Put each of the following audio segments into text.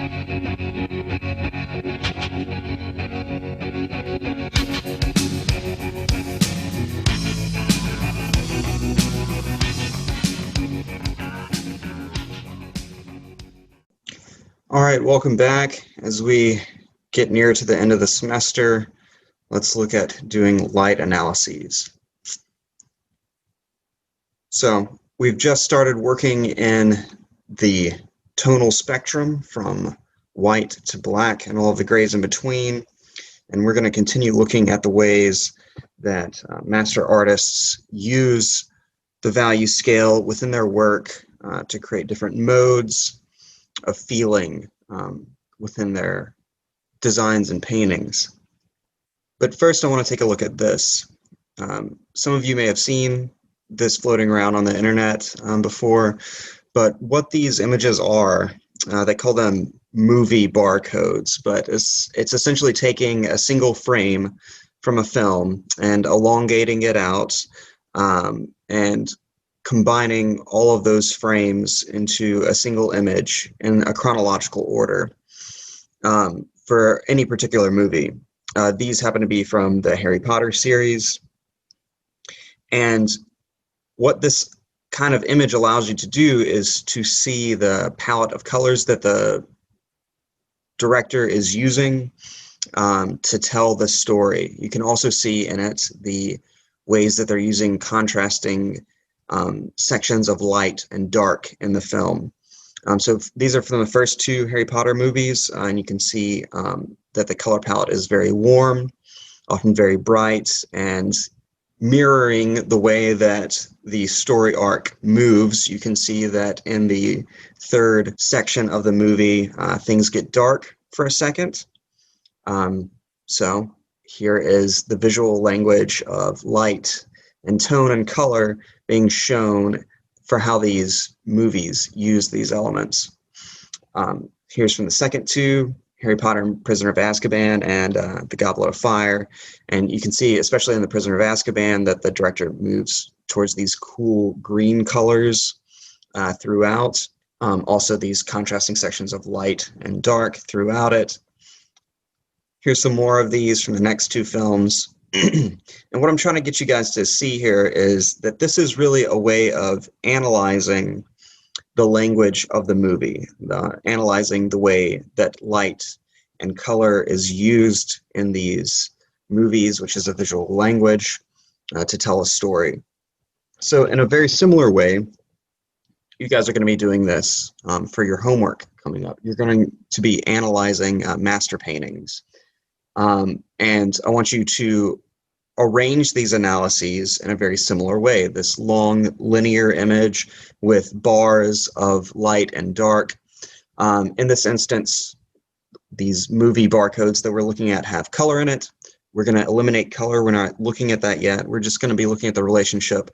All right, welcome back. As we get near to the end of the semester, let's look at doing light analyses. So we've just started working in the tonal spectrum from white to black and all of the grays in between. And we're going to continue looking at the ways that master artists use the value scale within their work to create different modes of feeling within their designs and paintings. But first I want to take a look at this. Some of you may have seen this floating around on the internet before, but what these images are, they call them movie barcodes, but it's essentially taking a single frame from a film and elongating it out and combining all of those frames into a single image in a chronological order for any particular movie. These happen to be from the Harry Potter series. And what this kind of image allows you to do is to see the palette of colors that the director is using to tell the story. You can also see in it the ways that they're using contrasting sections of light and dark in the film. So these are from the first two Harry Potter movies, and you can see that the color palette is very warm, often very bright, and mirroring the way that the story arc moves. You can see that in the third section of the movie, things get dark for a second. So here is the visual language of light and tone and color being shown for how these movies use these elements. Here's from the second two, Harry Potter and Prisoner of Azkaban and The Goblet of Fire. And you can see, especially in The Prisoner of Azkaban, that the director moves towards these cool green colors throughout. Also these contrasting sections of light and dark throughout it. Here's some more of these from the next two films. And what I'm trying to get you guys to see here is that this is really a way of analyzing the language of the movie, analyzing the way that light and color is used in these movies, which is a visual language, to tell a story. So in a very similar way, you guys are going to be doing this for your homework coming up. You're going to be analyzing master paintings. And I want you to arrange these analyses in a very similar way, this long linear image with bars of light and dark. In this instance, these movie barcodes that we're looking at have color in it. We're going to eliminate color. We're not looking at that yet. We're just going to be looking at the relationship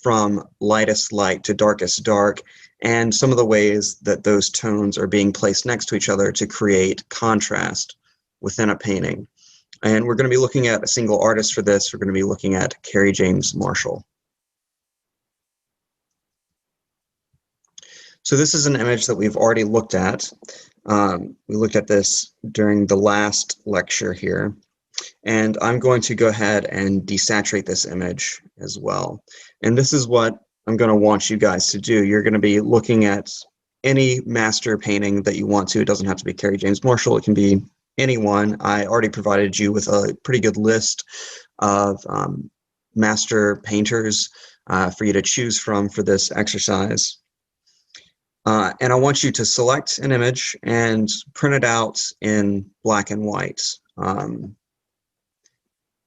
from lightest light to darkest dark, and some of the ways that those tones are being placed next to each other to create contrast within a painting. And we're going to be looking at a single artist for this. We're going to be looking at Kerry James Marshall. So this is an image that we've already looked at. We looked at this during the last lecture here. And I'm going to go ahead and desaturate this image as well. And this is what I'm going to want you guys to do. You're going to be looking at any master painting that you want to. It doesn't have to be Kerry James Marshall. It can be anyone. I already provided you with a pretty good list of master painters for you to choose from for this exercise. And I want you to select an image and print it out in black and white.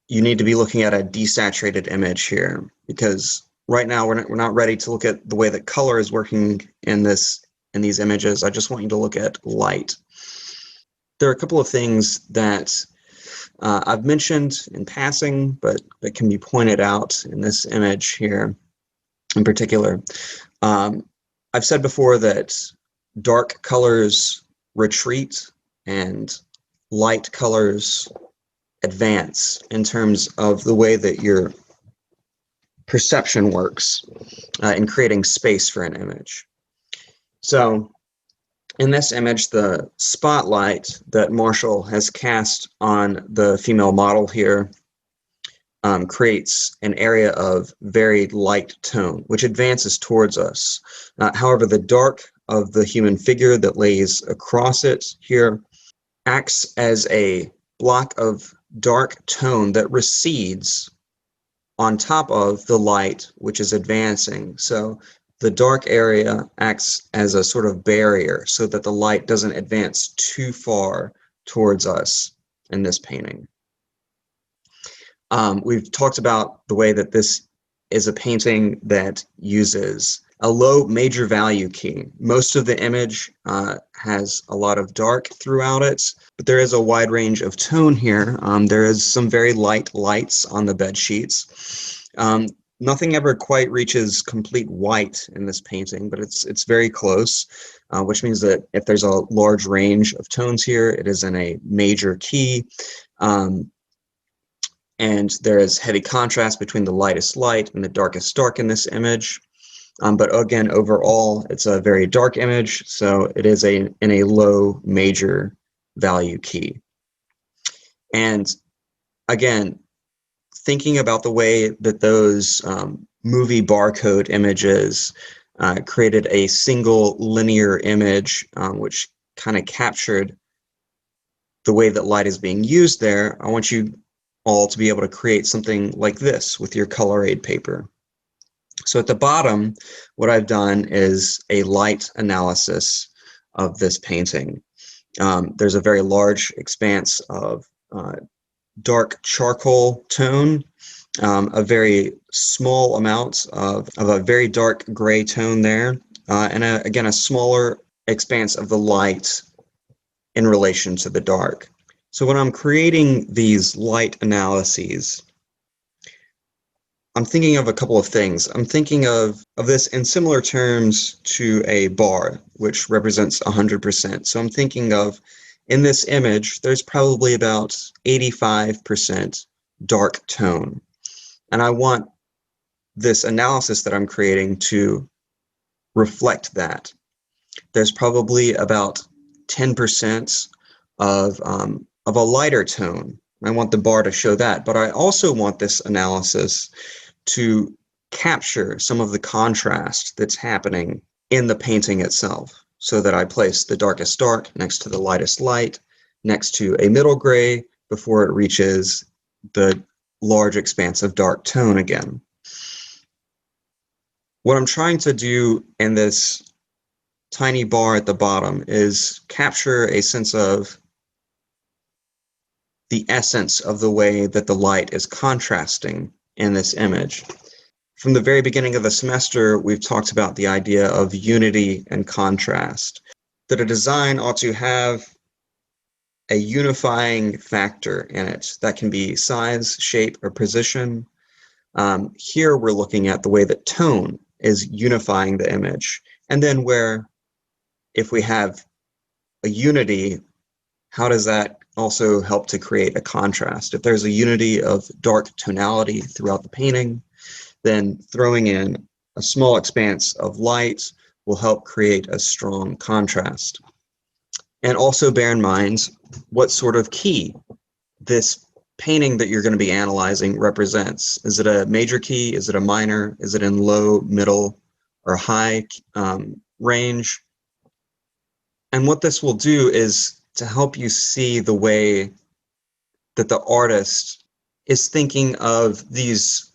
You need to be looking at a desaturated image here, because right now we're not ready to look at the way that color is working in these images. I just want you to look at light. There are a couple of things that I've mentioned in passing, but that can be pointed out in this image here in particular. I've said before that dark colors retreat and light colors advance in terms of the way that your perception works in creating space for an image. So In this image, the spotlight that Marshall has cast on the female model here creates an area of very light tone, which advances towards us. However, the dark of the human figure that lays across it here acts as a block of dark tone that recedes on top of the light, which is advancing. So the dark area acts as a sort of barrier so that the light doesn't advance too far towards us in this painting. We've talked about the way that this is a painting that uses a low major value key. Most of the image has a lot of dark throughout it, but there is a wide range of tone here. There is some very light lights on the bed sheets. Nothing ever quite reaches complete white in this painting, but it's very close, which means that if there's a large range of tones here, it is in a major key. And there is heavy contrast between the lightest light and the darkest dark in this image. But again, overall, it's a very dark image, so it is in a low major value key. And again, thinking about the way that those movie barcode images created a single linear image, which kind of captured the way that light is being used there, I want you all to be able to create something like this with your color aid paper. So at the bottom, what I've done is a light analysis of this painting. There's a very large expanse of dark charcoal tone, a very small amount of a very dark gray tone there, and again, a smaller expanse of the light in relation to the dark. So when I'm creating these light analyses, I'm thinking of a couple of things. I'm thinking of this in similar terms to a bar, which represents 100%. So I'm thinking of, in this image, there's probably about 85% dark tone. And I want this analysis that I'm creating to reflect that. There's probably about 10% of a lighter tone. I want the bar to show that, but I also want this analysis to capture some of the contrast that's happening in the painting itself, so that I place the darkest dark next to the lightest light, next to a middle gray, before it reaches the large expanse of dark tone again. What I'm trying to do in this tiny bar at the bottom is capture a sense of the essence of the way that the light is contrasting in this image. From the very beginning of the semester, we've talked about the idea of unity and contrast, that a design ought to have a unifying factor in it. That can be size, shape, or position. Here we're looking at the way that tone is unifying the image. And then where, if we have a unity, how does that also help to create a contrast? If there's a unity of dark tonality throughout the painting, then throwing in a small expanse of light will help create a strong contrast. And also bear in mind what sort of key this painting that you're going to be analyzing represents. Is it a major key? Is it a minor? Is it in low, middle, or high range? And what this will do is to help you see the way that the artist is thinking of these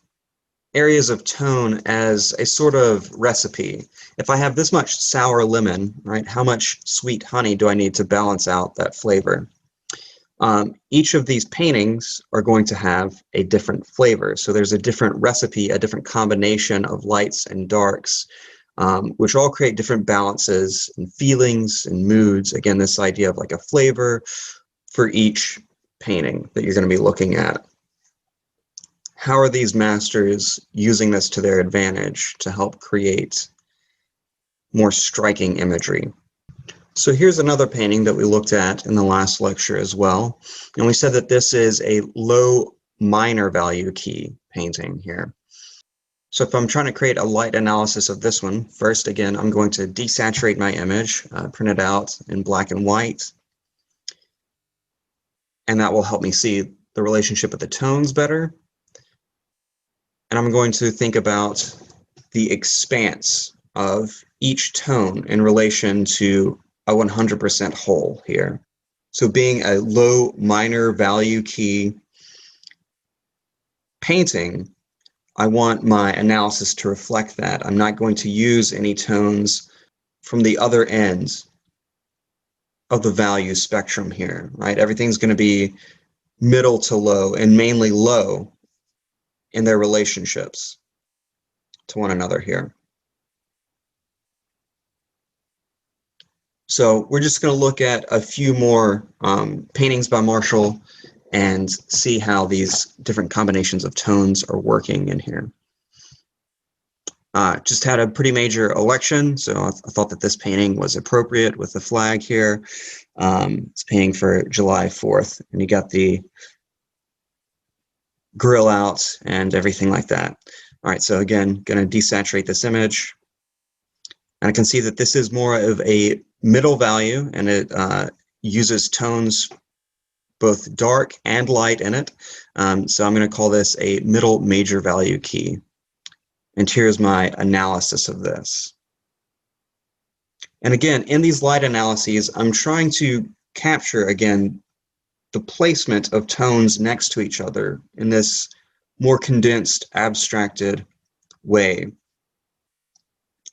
areas of tone as a sort of recipe. If I have this much sour lemon, right, how much sweet honey do I need to balance out that flavor? Each of these paintings are going to have a different flavor. So there's a different recipe, a different combination of lights and darks, which all create different balances and feelings and moods. Again, this idea of like a flavor for each painting that you're going to be looking at. How are these masters using this to their advantage to help create more striking imagery? So here's another painting that we looked at in the last lecture as well. And we said that this is a low minor value key painting here. So if I'm trying to create a light analysis of this one, first, again, I'm going to desaturate my image, print it out in black and white, and that will help me see the relationship of the tones better. And I'm going to think about the expanse of each tone in relation to a 100% whole here. So being a low minor value key painting, I want my analysis to reflect that. I'm not going to use any tones from the other ends of the value spectrum here, right? Everything's going to be middle to low, and mainly low in their relationships to one another here. So we're just going to look at a few more paintings by Marshall and see how these different combinations of tones are working in here. Just had a pretty major election, so I thought that this painting was appropriate with the flag here. It's painting for July 4th, and you got the grill out and everything like that. All right, so again, going to desaturate this image. And I can see that this is more of a middle value, and it uses tones both dark and light in it. So I'm going to call this a middle major value key. And here's my analysis of this. And again, in these light analyses, I'm trying to capture, again, the placement of tones next to each other in this more condensed, abstracted way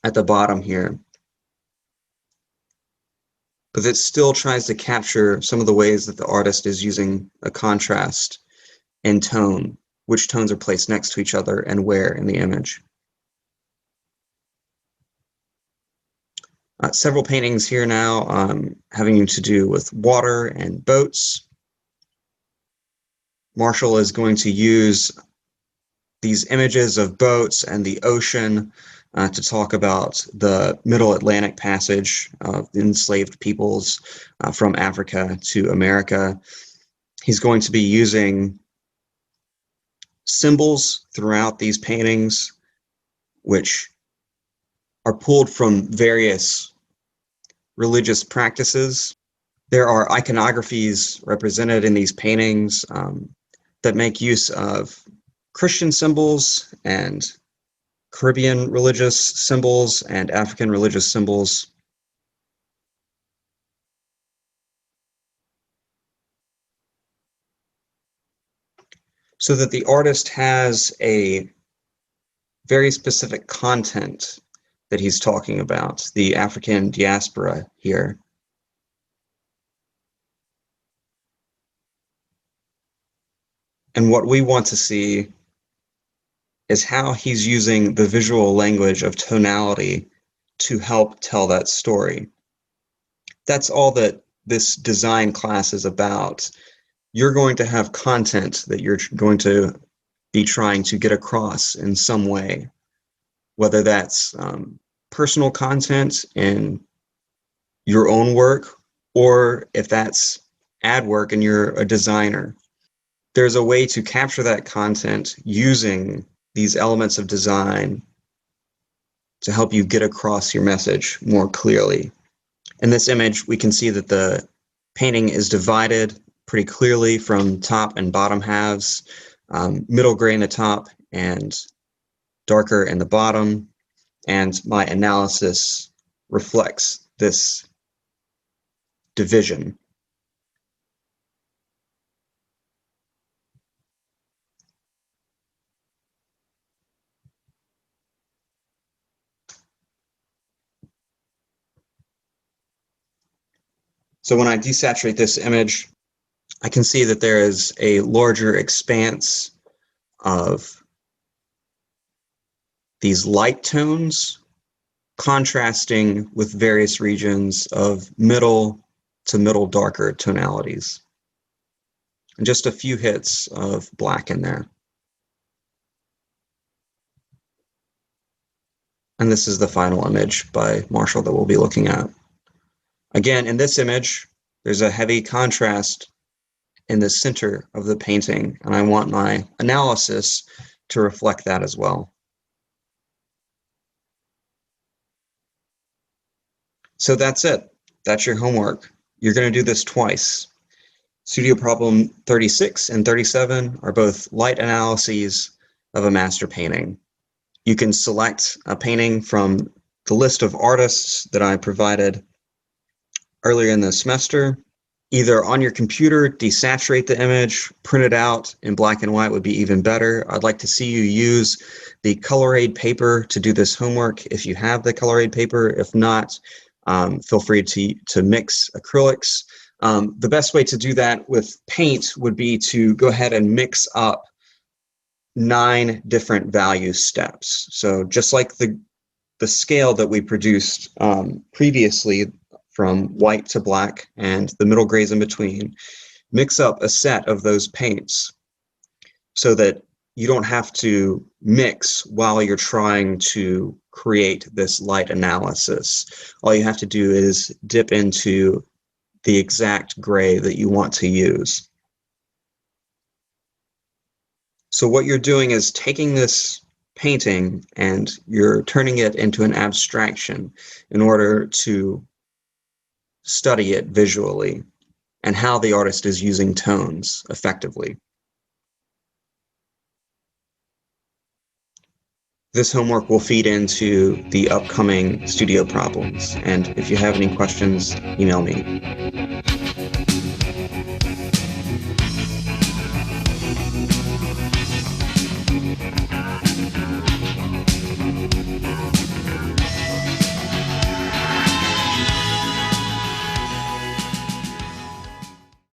at the bottom here. But it still tries to capture some of the ways that the artist is using a contrast in tone, which tones are placed next to each other and where in the image. Several paintings here now having to do with water and boats. Marshall is going to use these images of boats and the ocean to talk about the Middle Atlantic Passage of enslaved peoples from Africa to America. He's going to be using symbols throughout these paintings, which are pulled from various religious practices. There are iconographies represented in these paintings that make use of Christian symbols and Caribbean religious symbols and African religious symbols. So that the artist has a very specific content that he's talking about, the African diaspora here. And what we want to see is how he's using the visual language of tonality to help tell that story. That's all that this design class is about. You're going to have content that you're going to be trying to get across in some way, whether that's personal content in your own work, or if that's ad work and you're a designer. There's a way to capture that content using these elements of design to help you get across your message more clearly. In this image, we can see that the painting is divided pretty clearly from top and bottom halves, middle gray in the top and darker in the bottom. And my analysis reflects this division. So when I desaturate this image, I can see that there is a larger expanse of these light tones contrasting with various regions of middle to middle darker tonalities. And just a few hits of black in there. And this is the final image by Marshall that we'll be looking at. Again, in this image, there's a heavy contrast in the center of the painting, and I want my analysis to reflect that as well. So that's it. That's your homework. You're going to do this twice. Studio problem 36 and 37 are both light analyses of a master painting. You can select a painting from the list of artists that I provided earlier in the semester. Either on your computer, desaturate the image, print it out in black and white would be even better. I'd like to see you use the color aid paper to do this homework if you have the color aid paper. If not, feel free to mix acrylics. The best way to do that with paint would be to go ahead and mix up 9 different value steps. So just like the scale that we produced previously from white to black and the middle grays in between, mix up a set of those paints so that you don't have to mix while you're trying to create this light analysis. All you have to do is dip into the exact gray that you want to use. So what you're doing is taking this painting and you're turning it into an abstraction in order to study it visually and how the artist is using tones effectively. This homework will feed into the upcoming studio problems, and if you have any questions, email me.